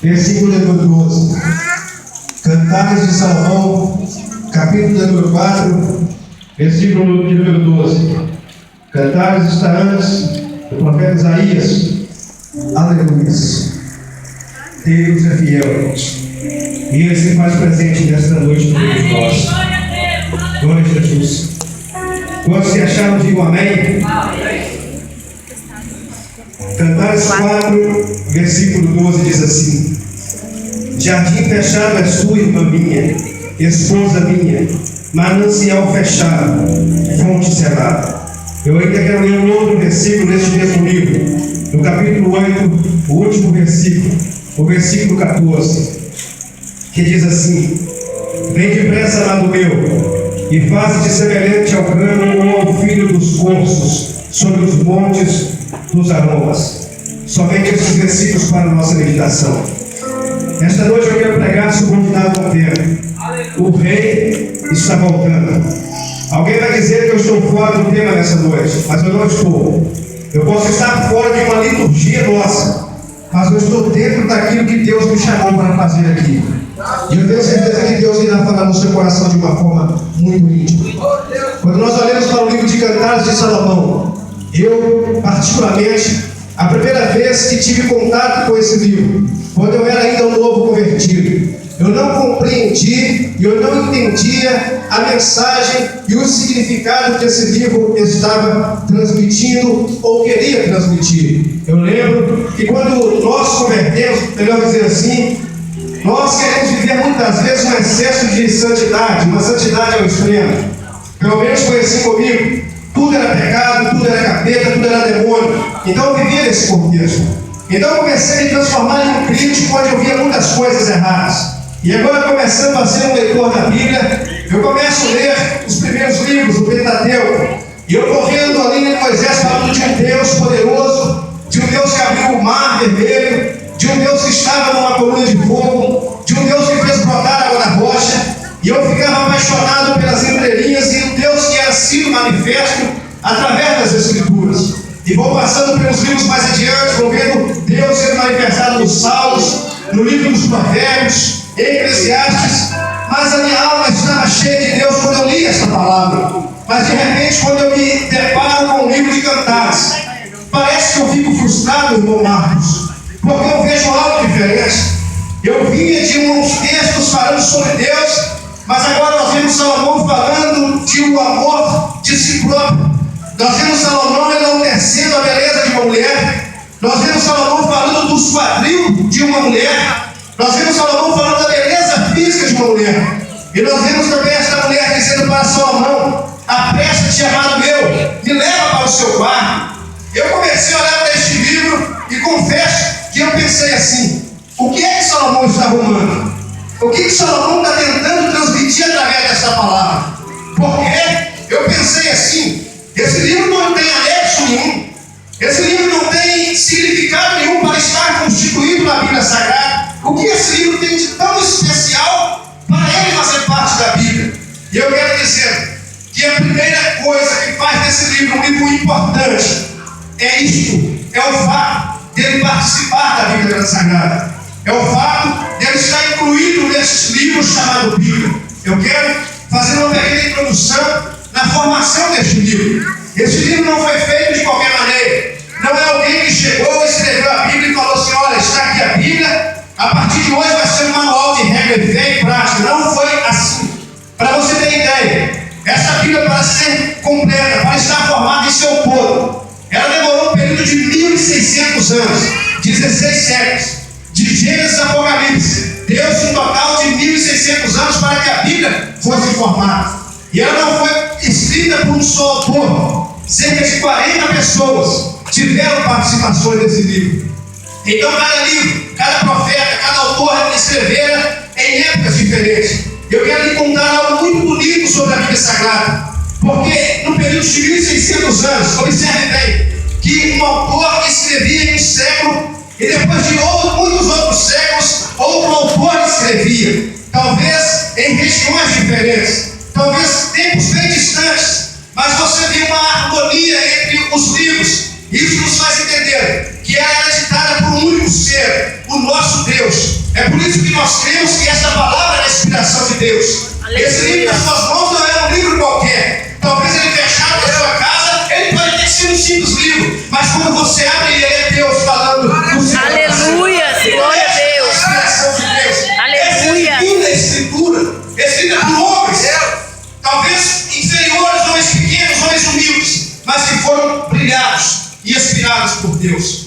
versículo número 12. Cantares de Salomão, capítulo número 4, versículo número 12. Cantares está antes do profeta Isaías. Aleluia. Deus é fiel, e Ele se faz presente nesta noite no meio de nós. Glória a Jesus. Quantos se acharam, digam amém. Cantares 4, versículo 12 diz assim: jardim fechado és tu, irmã minha, esposa minha, manancial fechado, fonte selada. Eu ainda quero ler um outro versículo neste mesmo livro, no capítulo 8, o último versículo, o versículo 14, que diz assim: vem depressa, amado meu, e faze-te semelhante ao grano ou ao filho dos corços, sobre os montes dos aromas. Somente esses versículos para a nossa meditação. Esta noite eu quero pregar sobre um ditado tema: o rei está voltando. Alguém vai dizer que eu estou fora do tema nessa noite, mas eu não estou. Eu posso estar fora de uma liturgia nossa, mas eu estou dentro daquilo que Deus me chamou para fazer aqui. E eu tenho certeza que Deus irá falar no seu coração de uma forma muito íntima. Quando nós olhamos para o livro de Cantares de Salomão, eu, particularmente, a primeira vez que tive contato com esse livro, quando eu era ainda um novo convertido, eu não compreendi e eu não entendia a mensagem e o significado que esse livro estava transmitindo ou queria transmitir. Eu lembro que quando nós convertemos, melhor dizer assim, nós queremos viver muitas vezes um excesso de santidade, uma santidade ao extremo. Pelo menos foi assim comigo. Tudo era pecado, tudo era capeta, tudo era demônio. Então eu vivia nesse contexto. Então eu comecei a me transformar em um crítico onde eu via muitas coisas erradas. E agora, começando a ser um leitor da Bíblia, eu começo a ler os primeiros livros, o Pentateuco. E eu correndo ali em Moisés, falando de um Deus poderoso, de um Deus que abriu o mar vermelho, de um Deus que estava numa coluna de fogo, de um Deus que fez brotar água da rocha. E eu ficava apaixonado pelas entrelinhas e um Deus que era sido manifesto através das Escrituras. E vou passando pelos livros mais adiante, vou vendo Deus sendo manifestado nos Salmos, no livro dos Provérbios, em Eclesiastes. Mas a minha alma estava cheia de Deus quando eu li essa palavra. Mas de repente, quando eu me deparo com o livro de Cantares, parece que eu fico frustrado, irmão Marcos, porque eu vejo algo diferente. Eu vinha de uns textos falando sobre Deus, mas agora nós vemos Salomão falando de um amor de si próprio. Nós vemos Salomão enaltecendo a beleza de uma mulher. Nós vemos Salomão falando do quadril de uma mulher. Nós vemos Salomão falando da beleza física de uma mulher. E nós vemos também esta mulher dizendo para Salomão: apressa-te, amado meu, me leva para o seu quarto. Eu comecei a olhar para este livro e confesso que eu pensei assim: o que é que Salomão está arrumando? O que Salomão está tentando transmitir através dessa palavra? Porque eu pensei assim: esse livro não tem anexo nenhum, esse livro não tem significado nenhum para estar constituído na Bíblia Sagrada. O que esse livro tem de tão especial para ele fazer parte da Bíblia? E eu quero dizer que a primeira coisa que faz desse livro um livro importante é isto: é o fato dele participar da Bíblia Sagrada. É o fato dele estar incluído nesse livro chamado Bíblia. Eu quero fazer uma pequena introdução na formação deste livro. Este livro não foi feito de qualquer maneira. Não é alguém que chegou, escreveu a Bíblia e falou assim: olha, está aqui a Bíblia, a partir de hoje vai ser um manual de regra de fé e prática. Não foi assim. Para você ter ideia, essa Bíblia, para ser completa, para estar formada em seu todo, ela demorou um período de 1.600 anos, 16 séculos. De Gênesis a Apocalipse, deu-se um total de 1.600 anos para que a Bíblia fosse formada. E ela não foi escrita por um só autor. Cerca de 40 pessoas tiveram participações nesse livro. Então, cada livro, cada profeta, cada autor escrevera em épocas diferentes. Eu quero lhe contar algo muito bonito sobre a Bíblia Sagrada. Porque no período de 1.600 anos, observe bem, que um autor escrevia em um século, e depois de muitos outros séculos, outro autor escrevia. Talvez em regiões diferentes, talvez tempos bem distantes, mas você viu uma harmonia entre os livros. Isso nos faz entender que ela era ditada por um único ser, o nosso Deus. É por isso que nós cremos que esta palavra é a inspiração de Deus. Aleluia. Esse livro nas suas mãos não é um livro qualquer. Talvez ele fechado na sua casa, ele pode ter sido um simples livro, mas quando você abre ele, é Deus falando no seu coração. Aleluia, glória a Essa é Deus. a inspiração de Deus. Aleluia. Essa é a escritura, escrita por homens, talvez inferiores, homens pequenos, homens humildes, mas que foram brilhados e inspirados por Deus.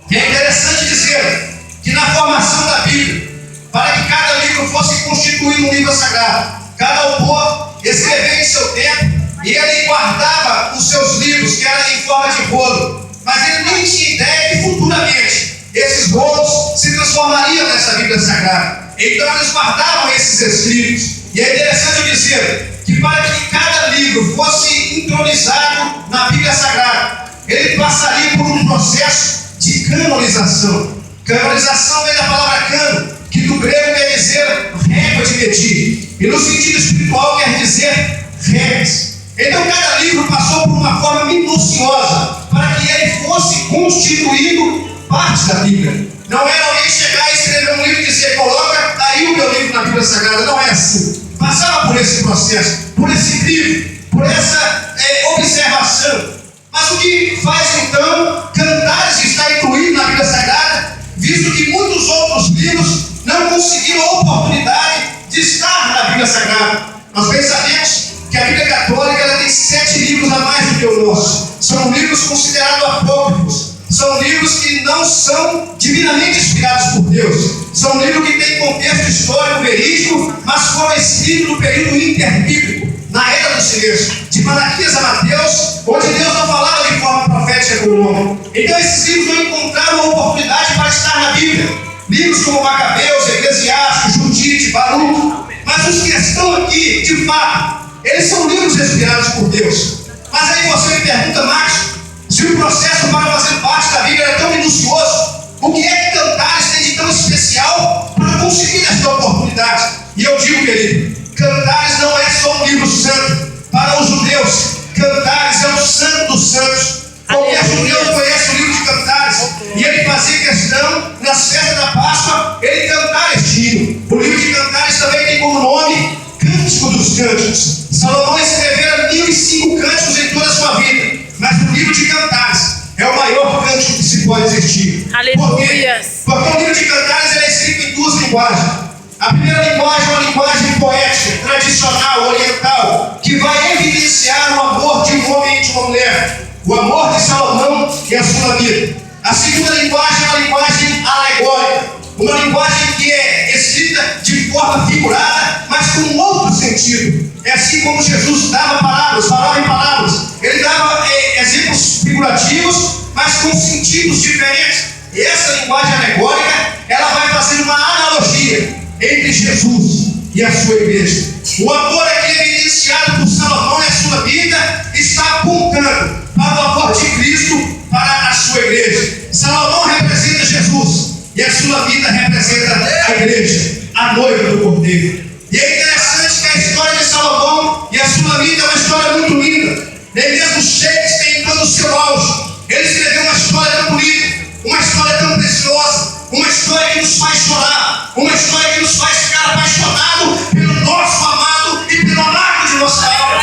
E é interessante dizer que na formação da Bíblia, para que cada livro fosse constituído um livro sagrado, cada autor escrevia em seu tempo e ele guardava os seus livros, que eram em forma de rolo, mas ele nem tinha ideia que futuramente esses rolos se transformariam nessa Bíblia Sagrada. Então eles guardavam esses escritos. E é interessante dizer que para que cada livro fosse entronizado na Bíblia Sagrada, ele passaria por um processo de canonização. Canonização vem da palavra cano, que do grego quer dizer régua de medir, e no sentido espiritual quer dizer regras. Então cada livro passou por uma forma minuciosa para que ele fosse constituído parte da Bíblia. Não era alguém chegar e escrever um livro e dizer, coloca aí o meu livro na Bíblia Sagrada. Não é assim. Passava por esse processo, por esse crivo, por essa observação. Mas o que faz então Cantares estar incluído na Bíblia Sagrada, visto que muitos outros livros não conseguiram a oportunidade de estar na Bíblia Sagrada? Nós bem sabemos que a Bíblia Católica ela tem 7 livros a mais do que o nosso. São livros considerados apócrifos. São livros que não são divinamente inspirados por Deus. São livros que têm contexto histórico verídico, mas foram escritos no período interbíblico, na era do silêncio, de Malaquias a Mateus, onde Deus não falava de forma profética com o homem. Então esses livros não encontraram a oportunidade para estar na Bíblia. Livros como Macabeus, Eclesiastes, Judite, Baruch. Mas os que estão aqui, de fato, eles são livros inspirados por Deus. Mas aí você me pergunta, Max, se o processo para fazer parte da Bíblia é tão minucioso, o que é que Cantares tem de tão especial para conseguir esta oportunidade? E eu digo, querido, Cantares não é só um livro santo. Para os judeus, Cantares é o santo dos santos. Qualquer judeu conhece o livro de Cantares. E ele fazia questão, nas festas da Páscoa, ele cantar este hino. O livro de Cantares também tem como nome Cântico dos Cânticos. Salomão escreveu 1005 cânticos em toda a sua vida. Mas o livro de Cantares é o maior cântico que se pode existir. Aleluia. Por quê? Porque o livro de Cantares é escrito em 2 linguagens. A primeira linguagem é uma linguagem poética, tradicional, oriental, que vai evidenciar o amor de um homem e de uma mulher. O amor de Salomão e a sua vida. A segunda linguagem é uma linguagem alegórica, uma linguagem que é escrita de forma figurada, mas com um outro sentido. É assim como Jesus dava palavras, falava em palavras. Ele dava exemplos figurativos, mas com sentidos diferentes. E essa linguagem alegórica, ela vai fazer uma analogia entre Jesus e a sua igreja. O amor aqui evidenciado por Salomão e a sua vida está apontando para o amor de Cristo para a sua igreja. Salomão representa Jesus e a sua vida representa a igreja, a noiva do Cordeiro. E é interessante que a história de Salomão e a sua vida é uma história muito linda. Nem mesmo Shakespeare, em todo o seu auge, ele escreveu uma história tão bonita, uma história tão preciosa, uma história que nos faz chorar, uma história que nos faz ficar apaixonado pelo nosso amado e pelo amado de nossa alma.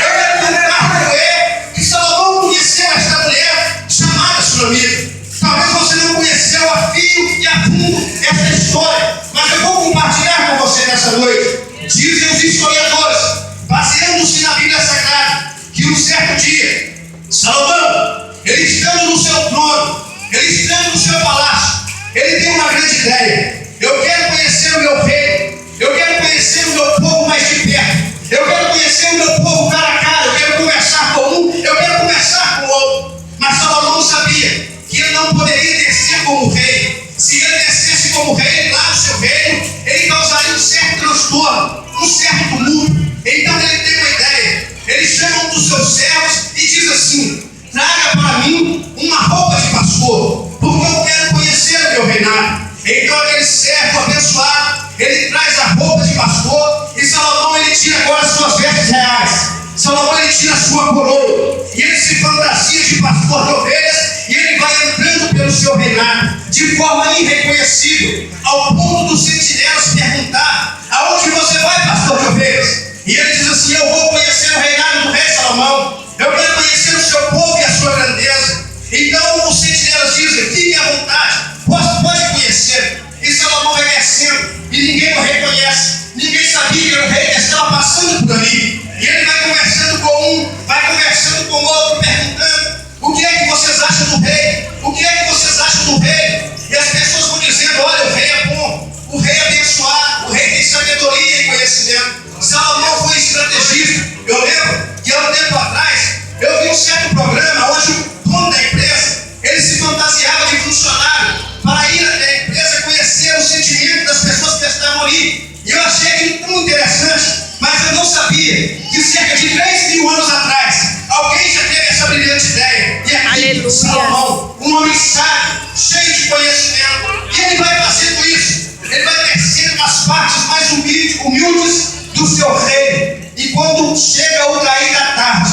Eu quero contar com ele que Salomão conheceu esta mulher chamada Sulamita. Talvez você não conheceu a fio e a fundo essa história, mas eu vou compartilhar com você nessa noite. Dizem os historiadores, baseando-se na Bíblia Sagrada, que um certo dia, Salomão, ele estando no seu trono, ele estando no seu palácio, ele tem uma grande ideia. Eu quero conhecer o meu reino, eu quero conhecer o meu povo mais de perto, eu quero conhecer o meu povo cara a cara, eu quero conversar com um, eu quero conversar com o outro. Mas Salomão sabia que ele não poderia descer como rei. Se ele descesse como rei lá no seu reino, ele causaria um certo transtorno, um certo tumulto. Então ele tem uma ideia. Ele chama um dos seus servos e diz assim: traga para mim uma roupa de pastor, porque eu quero conhecer o meu reinado. Então aquele servo abençoado, ele traz a roupa de pastor, e Salomão ele tira agora suas vestes reais. Salomão ele tira a sua coroa, e ele se fantasia de pastor de ovelhas, e ele vai entrando pelo seu reinado de forma irreconhecível, ao ponto dos sentinelas perguntar: aonde você vai, pastor de ovelhas? E ele diz assim: eu vou conhecer o reinado do rei Salomão, eu quero conhecer o seu povo e a sua grandeza. Então os sentinelas dizem: fiquem à vontade, pode conhecer. E Salomão vai descendo e ninguém o reconhece, ninguém sabia que era o rei que estava passando por ali. E ele vai conversando com um, vai conversando com o outro, perguntando: o que é que vocês acham do rei? O que é que vocês acham do rei? E as pessoas vão dizendo: olha, o rei é bom, o rei é abençoado, o rei tem sabedoria e conhecimento. Salomão foi estrategista. Eu lembro que há um tempo atrás eu vi um certo programa onde o dono da empresa, ele se fantasiava de funcionário para ir até a empresa conhecer o sentimento das pessoas que estavam ali. E eu achei aquilo tão interessante, mas eu não sabia que cerca de 3.000 anos atrás alguém já teve essa brilhante ideia. E aqui, Salomão, um homem sábio, cheio de conhecimento, e ele vai fazendo isso. Ele vai descendo nas partes mais humildes do seu reino. E quando chega o cair da tarde,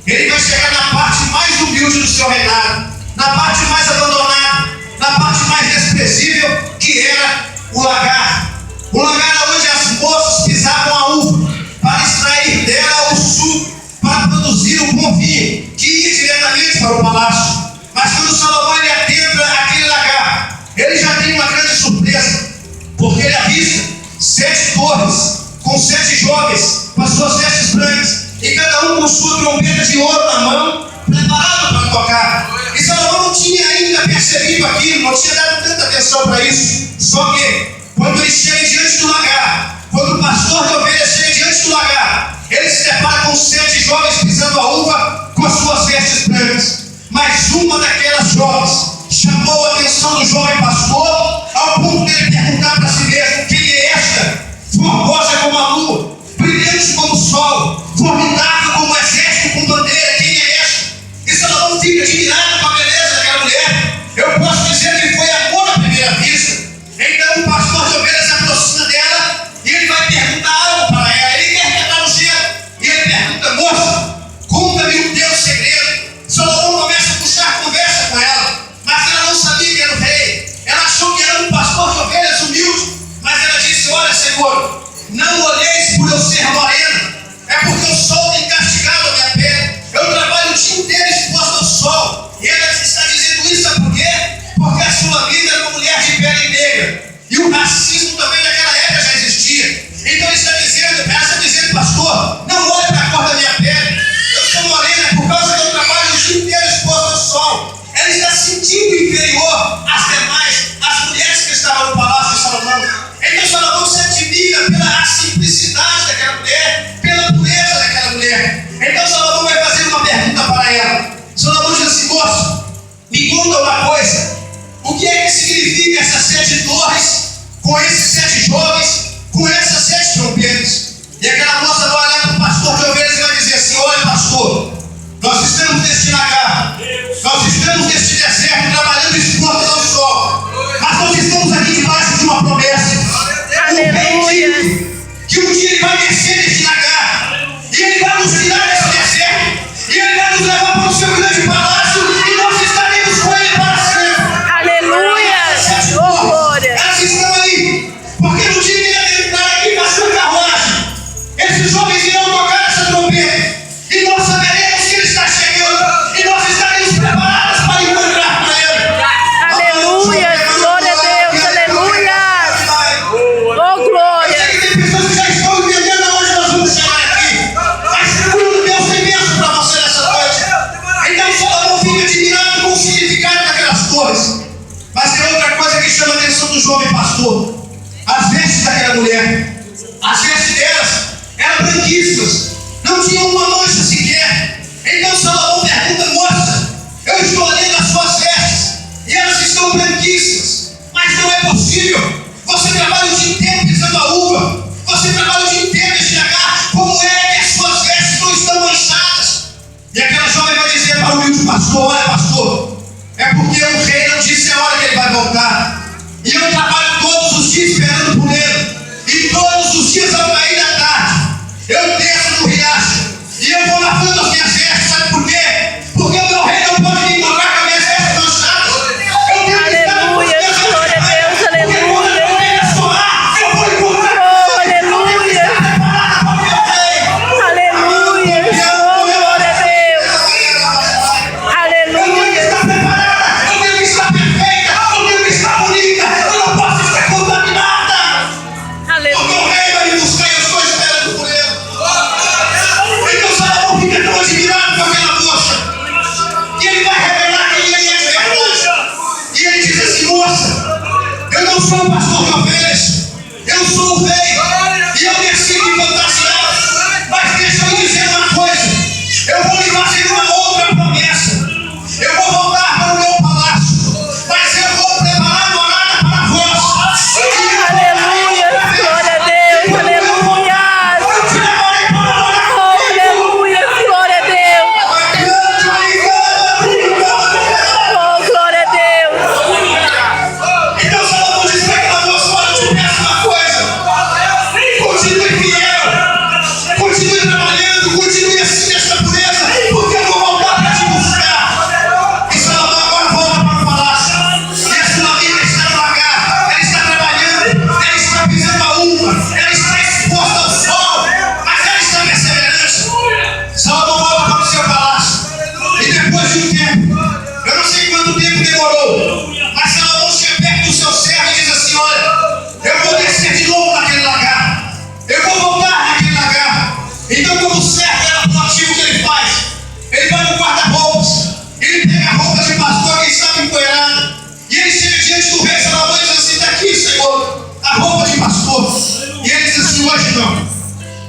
ele vai chegar na parte mais humilde do seu reinado, na parte mais abandonada, na parte mais desprezível, que era o lagar. O lagar onde as moças pisavam a uva para extrair dela o suco, para produzir o bom vinho, que ia diretamente para o palácio. Mas quando Salomão ele adentra aquele lagar, ele já tem uma grande surpresa, porque ele avista 7 torres com 7 jovens com as suas vestes brancas, e cada um com sua trombeta de ouro na mão, preparado para tocar. E Salomão não tinha ainda percebido aquilo, não tinha dado tanta atenção para isso. Só que quando ele chega diante do lagar, quando o pastor de ovelhas chega diante do lagar, ele se depara com 7 jovens pisando a uva com as suas vestes brancas. Mas uma daquelas jovens chamou a atenção do jovem pastor, ao ponto de ele perguntar para si mesmo: quem é esta? Formosa como a lua, brilhante como o sol, formidável como o exército com bandeira, quem é esta? E Salomão fica admirado com a beleza daquela mulher. Eu posso dizer que foi amor à primeira vista. Então o pastor de ovelhas se aproxima dela e ele vai perguntar algo para ela. Ele quer quebrar o gelo e ele pergunta: moça, conta-me o teu segredo. Salomão começa a puxar conversa com ela, mas ela não sabia que era o rei. Ela achou que era um pastor de ovelhas humilde, mas ela disse: olha, Senhor, não olheis por eu ser morena, é porque o sol tem castigado a minha pele. Eu trabalho o dia inteiro exposto ao sol. E ela está dizendo isso, sabe por quê? Porque a sua vida era uma mulher de pele negra, e o racismo também naquela época já existia. Então ele está dizendo, ela está dizendo: pastor, não olhe para a cor da minha pele, eu sou morena por causa que eu trabalho o dia inteiro exposto ao sol. Ela está se sentindo inferior às demais, às mulheres que estavam no palácio de Salomão. Então Salomão se admira pela simplicidade daquela mulher, pela pureza daquela mulher. Então Salomão vai fazer uma pergunta para ela. Salomão diz assim: moço, me conta uma coisa, o que é que significa essas 7 torres, com esses 7 jovens, com essas 7 trompetas? E aquela moça vai olhar para o pastor de ovelhas e vai dizer assim: olha, pastor, nós estamos neste lagar, nós estamos neste deserto trabalhando expostos ao sol, mas nós estamos aqui debaixo de uma promessa. Aleluia! Que um dia ele vai descer neste lagar e ele vai nos tirar desse deserto e ele vai nos levar para o seu grande palácio e nós estaremos com ele para sempre. Aleluia! Oh, glória! Elas estão aí porque no dia que ele entrar aqui com a sua carruagem, esses jovens irão tocar essa trombeta e nós saberemos que ele está chegando e nós estaremos preparados para encontrar com ele. Aleluia! Glória a Deus! Aleluia! Oh, glória! Eu sei que tem pessoas que já estão entendendo aonde nós vamos chegar aqui, mas seguro, Deus tem bênção para você nessa noite. Então Salomão fica admirado com o significado daquelas torres. Mas tem outra coisa que chama a atenção do jovem pastor: as vestes daquela mulher. As vestes delas eram branquíssimas, não tinham uma mancha sequer. Então Salomão pergunta: moça, eu estou olhando as suas vestes e elas estão branquíssimas, mas não é possível. Você trabalha o dia inteiro pisando a uva, você trabalha o dia inteiro neste lagar, como é que as suas vestes não estão manchadas? E aquela jovem vai dizer para o humilde pastor: olha, pastor, é porque o rei não disse a hora que ele vai voltar, e eu trabalho todos os dias esperando por ele, e todos os dias ao cair da tarde eu desço no riacho e eu vou lavando as minhas vestes. Sabe por quê? Porque o meu rei não pode me encontrar com as minhas vestes sou o pastor de ovelhas. Eu sou o rei. E eu decido fantasiar. Mas deixa eu dizer uma coisa. Eu vou lhe fazer uma outra promessa. Eu vou voltar para o meu palácio. Mas eu vou preparar morada para vós. Aleluia, glória a Deus, aleluia. Eu te levarei para morar Oh, aleluia, glória a Deus. Oh, glória a Deus. Então Salomão diz para aquela moça: olha, eu te peço uma coisa. Continue fiel. Continue trabalhando. Continue assim nesta pureza. Porque eu vou voltar para te buscar. E Salomão agora volta para o palácio. E a Sulamita está no lagar. Ela está trabalhando. Ela está pisando a uva. Ela está exposta ao sol. Mas ela está perseverante. Salomão volta para o seu palácio. E depois de um tempo, eu não sei quanto tempo demorou, mas Salomão chega perto do seu servo e diz assim: olha, eu vou descer de novo naquele lagar. Eu vou voltar naquele lagar. Então, como o servo era proativo, o que ele faz? Ele vai no guarda-roupas. Ele pega a roupa de pastor que estava empoeirada. E ele chega diante do rei Salomão e diz assim: está aqui, Senhor, a roupa de pastor. E ele diz assim: hoje não.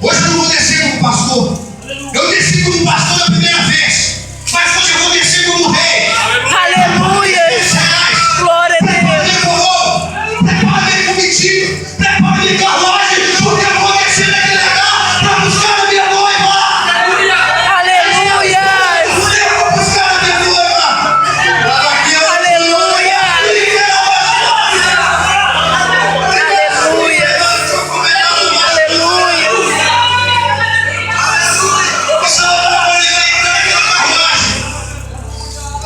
Hoje eu não vou descer como pastor. Eu desci como pastor da primeira vez. Mas hoje eu vou descer como rei. Aleluia, glória a Deus. Prepara-me comitiva. Prepara-me carruagem. Porque eu vou descer naquele lugar para buscar a minha noiva. Aleluia, Eu vou buscar a minha noiva. aleluia, aleluia, aleluia.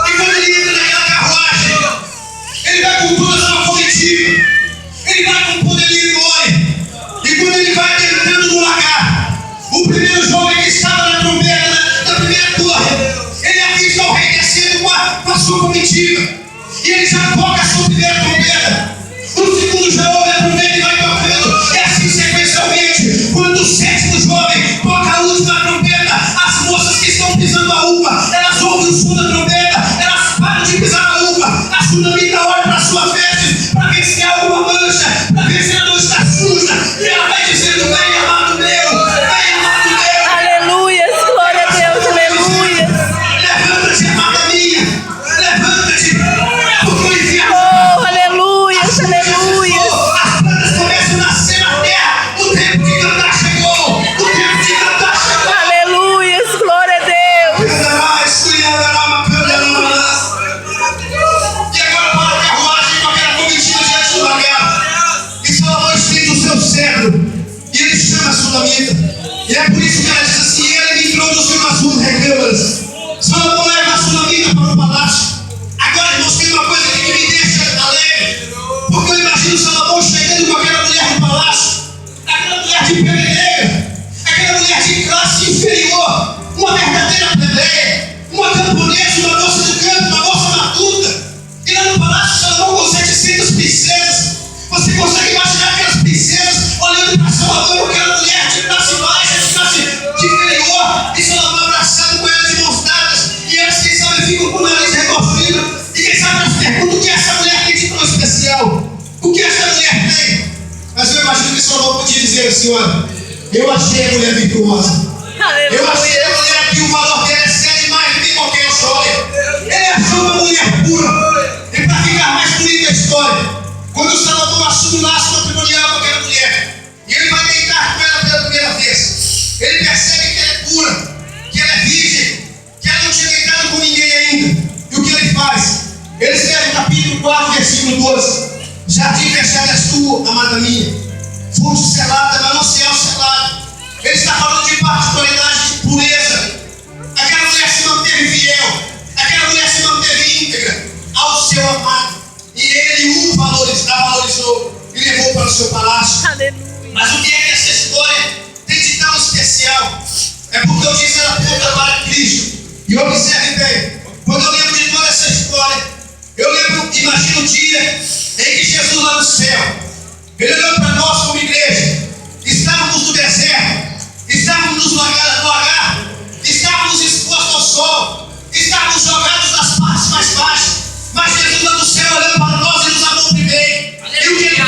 E quando ele entra naquela carruagem, ele vai com toda a sua comitiva. Ele vai com poderio e glória. E quando ele vai entrando no lagar, o primeiro jovem que estava na trombeta da primeira torre, ele avista o rei descendo com a sua comitiva. E ele já toca a sua primeira trombeta. O segundo já ouve a trombeta e vai tocando. E assim sequencialmente, quando o sétimo jovem toca a última trombeta, as moças que estão pisando a uva, elas ouvem o som da trombeta, elas param de pisar a uva. A Sunamita olha para suas vestes para ver se há alguma mancha, para ver se ela não está suja. E ela vai dizendo: vem, amado meu, vem, amado meu. Aleluia, glória a Deus, aleluia. Levanta-te, amada minha, levanta-te, porque o inferno Oh, aleluia, aleluia. as plantas começam a nascer na terra. O tempo de cantar chegou. O tempo de cantar chegou. Aleluia, glória a Deus. E agora para a carruagem com aquela comitiva diante do lagar. E Salomão estende o seu cetro. E ele chama a Sulamita. E é por isso que ela diz assim: ele me introduziu nas suas recâmaras. Salomão leva a Sulamita para o palácio. Agora, irmãos, tem uma coisa que me deixa alegre. Porque eu imagino Salomão chegando com aquela mulher no palácio. Aquela mulher de pele negra. Aquela mulher de classe inferior. Uma verdadeira plebeia. Uma camponesa, uma moça do campo, uma moça matuta. E lá no palácio, Salomão com 700 princesas. Você consegue imaginar aquelas princesas olhando para Salomão, aquela mulher de classe baixa, de classe inferior. E Salomão abraçado com ela de mãos dadas. E elas, quem sabe, ficam com o nariz retorcido. E quem sabe, elas perguntam: o que essa mulher tem de tão especial? O que essa mulher tem? Mas eu imagino que Salomão podia dizer assim: olha, eu achei a mulher virtuosa. Eu achei a mulher que o valor dela excede mais do que qualquer história. Ele achou uma mulher pura. E para ficar mais bonita a história, quando Salomão assume o laço matrimonial com aquela mulher, e ele vai deitar com ela pela primeira vez, ele percebe que ela é pura, que ela é virgem, que ela não tinha deitado com ninguém ainda. E o que ele faz? Ele escreve no capítulo 4, versículo 12: jardim fechado és tu, amada minha, fonte selada, mas não céu selado. Ele está falando de particularidade, de pureza. Aquela mulher se manteve fiel, aquela mulher se manteve íntegra ao seu amado. E ele a valorizou e levou para o seu palácio. Aleluia. Mas o que é que essa história tem de tão especial? É porque eu disse ela aponta para Cristo. E observe bem, quando eu lembro de toda essa história, eu lembro, imagino o dia em que Jesus lá no céu, ele olhou para nós como igreja. Estávamos no deserto, estávamos no lagar, estávamos expostos ao sol, estávamos jogados nas partes mais baixas. Mas Jesus lá no céu olhando para nós e nos amou primeiro. E o que ele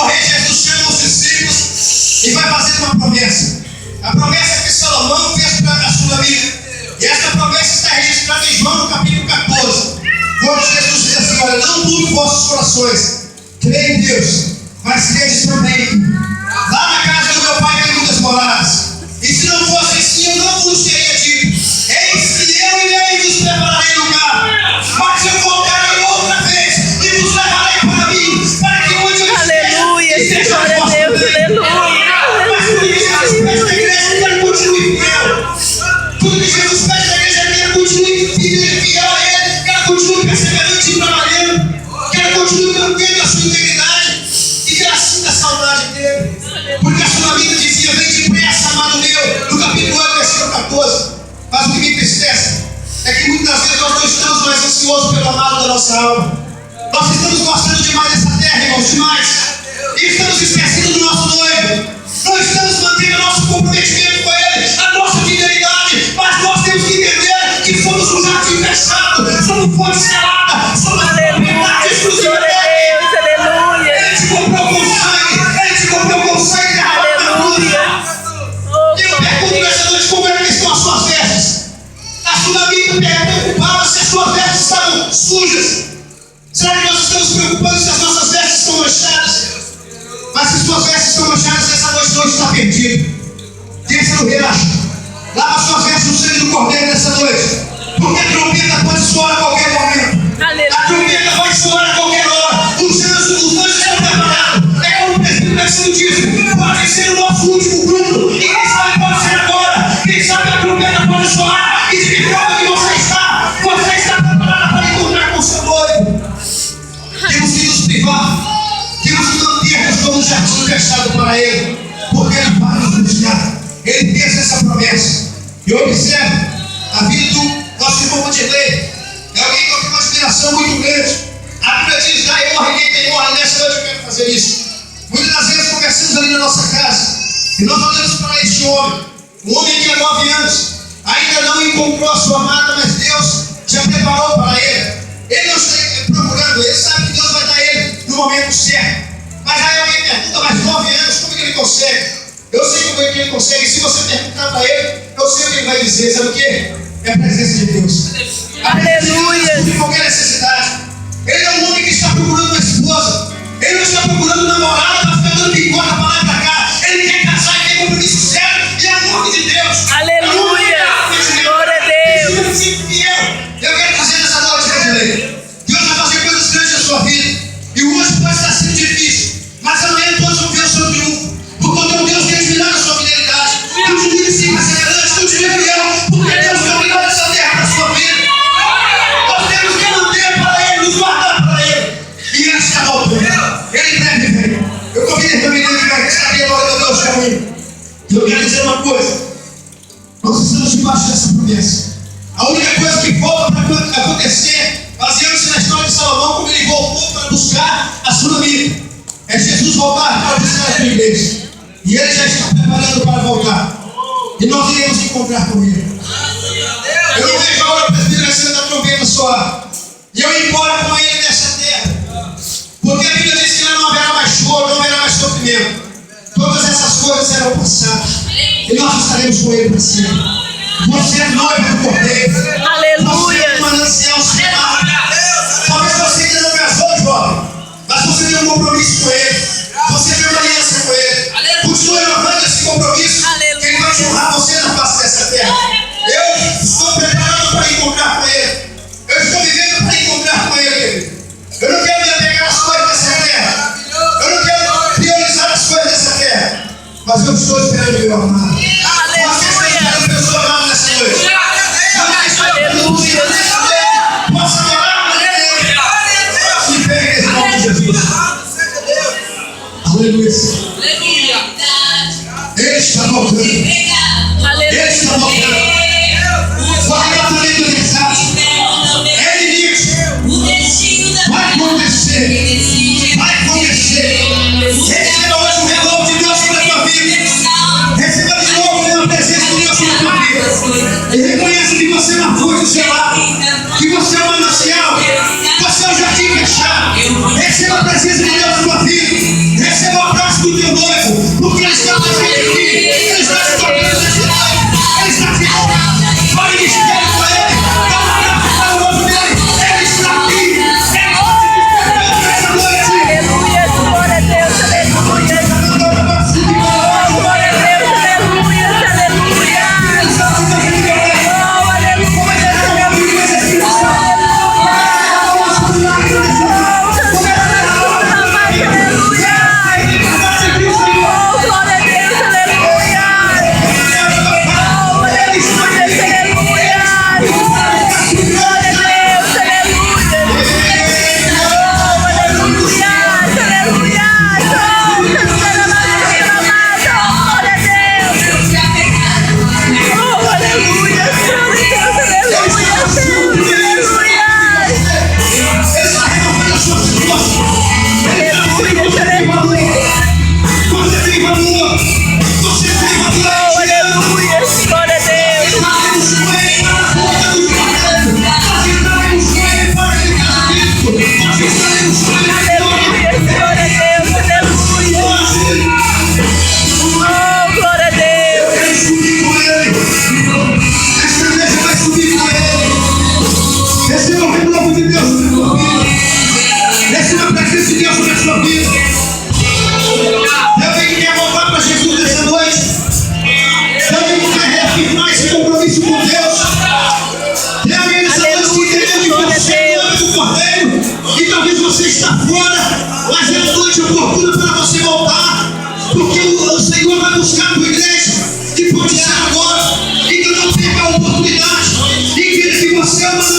morrer, Jesus chama os discípulos e vai fazer uma promessa. A promessa que Salomão fez para a Sulamita. E essa promessa está registrada em João no capítulo 14. Quando Jesus diz assim: olha, não mudem vossos corações, creia em Deus, mas crede também. Lá na casa do meu pai tem muitas moradas. E se não fosse assim, eu não vos teria dito: eis que eu irei e vos prepararei lugar. Mas eu voltarei outra vez e vos levarei para mim, para que onde eu Aleluia, esteja, glória a Deus, aleluia. mas tudo que Jesus pede da igreja é que ela continue fiel. Tudo que Jesus pede da igreja é que ela continue fiel a Ele, que ela continue perseverante e trabalhando, que ela continue mantendo a sua integridade e que ela sinta a saudade dele. Porque a Sulamita dizia: vem depressa, amado meu, no capítulo 8, versículo 14. Mas o que me entristece é que muitas vezes nós não estamos mais ansiosos pelo amado da nossa alma. Nós estamos gostando demais dessa terra, irmãos, demais. E estamos esquecendo do nosso noivo. Não estamos mantendo o nosso comprometimento com Ele, a nossa fidelidade. Mas nós temos que entender que somos um jardim fechado, somos fonte selada, somos propriedade exclusiva dele. Aleluia. Ele te comprou com sangue, Ele te comprou com sangue derramado na cruz. E eu pergunto nessa noite: como é que estão as suas vestes? A Sulamita preocupava se as suas vestes estavam sujas. Será que nós estamos preocupando se as nossas vestes estão manchadas? Mas se suas vestes estão manchadas, essa noite não está perdida. Desça no riacho, lava suas vestes no sangue do Cordeiro nessa noite, porque a trombeta pode soar a qualquer momento. A trombeta vai soar a qualquer hora. Os anjos estão preparados. É como o presbítero Alexandre disse: pode ser o nosso último culto, e quem sabe pode ser agora. Quem sabe a trombeta pode soar, e de que forma que você está? Você está preparado para encontrar com o seu noivo. Temos que nos privar, temos que mantermos como um jardim fechado para Ele, porque Ele vai nos buscar. Ele fez essa promessa. E observe a vida do nosso irmão Vanderlei. É alguém que eu tenho uma admiração muito grande. A Bíblia diz: dai honra a quem tem honra. Nessa noite eu quero fazer isso. Muitas das vezes conversamos ali na nossa casa e nós olhamos para este homem, um homem que há 9 anos ainda não encontrou a sua amada, mas Deus já preparou para ele. Ele não está procurando, ele sabe que Deus vai dar ele no momento certo. Mas aí alguém pergunta: mas 9 anos, como que ele consegue? Eu sei como é que ele consegue. Se você perguntar para ele, eu sei o que ele vai dizer. Sabe o quê? É a presença de Deus. Aleluia. De qualquer necessidade. Ele é um homem que está procurando uma esposa. Ele não está procurando namorada, está ficando picota para lá e para cá. Ele quer casar e tem compromisso sério e é amor de Deus. Aleluia. Glória a Deus. Eu quero dizer nessa noite, Vanderlei, Deus vai fazer coisas grandes na sua vida. E hoje pode estar sendo difícil, mas amanhã todos vão ver o seu triunfo. Porque o teu Deus tem admirado a sua fidelidade. Continue sim perseverante, continue fiel, porque Deus tem obrigado essa terra na sua vida. Nós temos que manter para Ele, nos guardar para Ele. E Ele está voltando. Ele em breve vem. Eu convidei também Deus que vai estar agora no nosso caminho. E eu quero dizer uma coisa: nós estamos debaixo dessa promessa. A única coisa que volta para acontecer, baseando-se na história de Salomão, como ele voltou para buscar a Sulamita, é Jesus voltar para buscar a sua igreja. E Ele já está preparando para voltar. E nós iremos encontrar com Ele. Eu não vejo a hora para a direção da trombeta soar. E eu ir embora com Ele nessa terra. Porque a Bíblia diz que lá não haverá mais choro, não haverá mais sofrimento. Todas essas coisas serão passadas. E nós estaremos com Ele para sempre. Você é noiva do Cordeiro. Aleluia. Você é um manancial selado. Talvez você ainda não casou, jovem, mas você tem um compromisso com Ele. Você tem uma aliança com Ele. Continue honrando esse compromisso. Que Ele vai te honrar você na face dessa terra. Eu estou preparado para encontrar com Ele. Eu estou vivendo para encontrar com Ele, querido. Eu não quero me apegar às coisas dessa terra. Eu não quero priorizar as coisas dessa terha. Mas eu estou esperando o meu amado. Você está esperando o seu amado nessa noite. Aleluia. Posso adorar por Ele. Se pegue em nome de Jesus. Aleluia. Ele está voltando. Ele está voltando. O arrebatamento é exato. Ele diz: vai acontecer. Vai acontecer. Receba hoje o renovo de Deus sobre a tua vida. Receba de novo a presença de Deus sobre a tua vida. E reconheça que você é uma fonte selada. Que você é um manancial. Você é um jardim fechado. Receba a presença de Deus na tua vida. Receba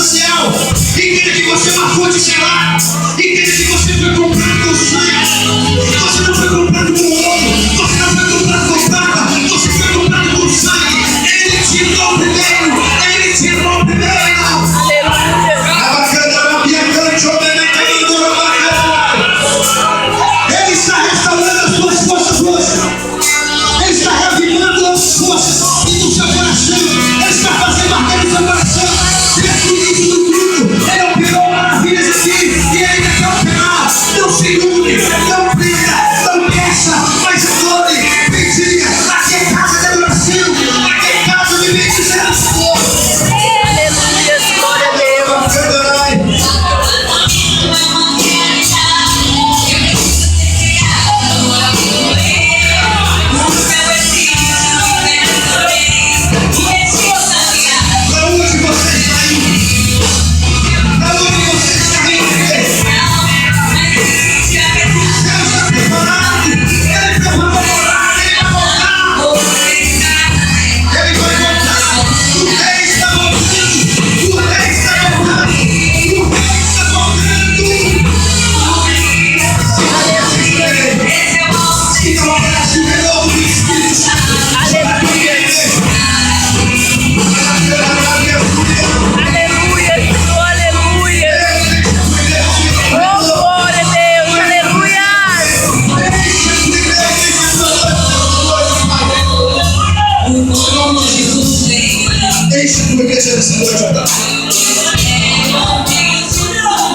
manancial. Entenda que você é uma fonte selada.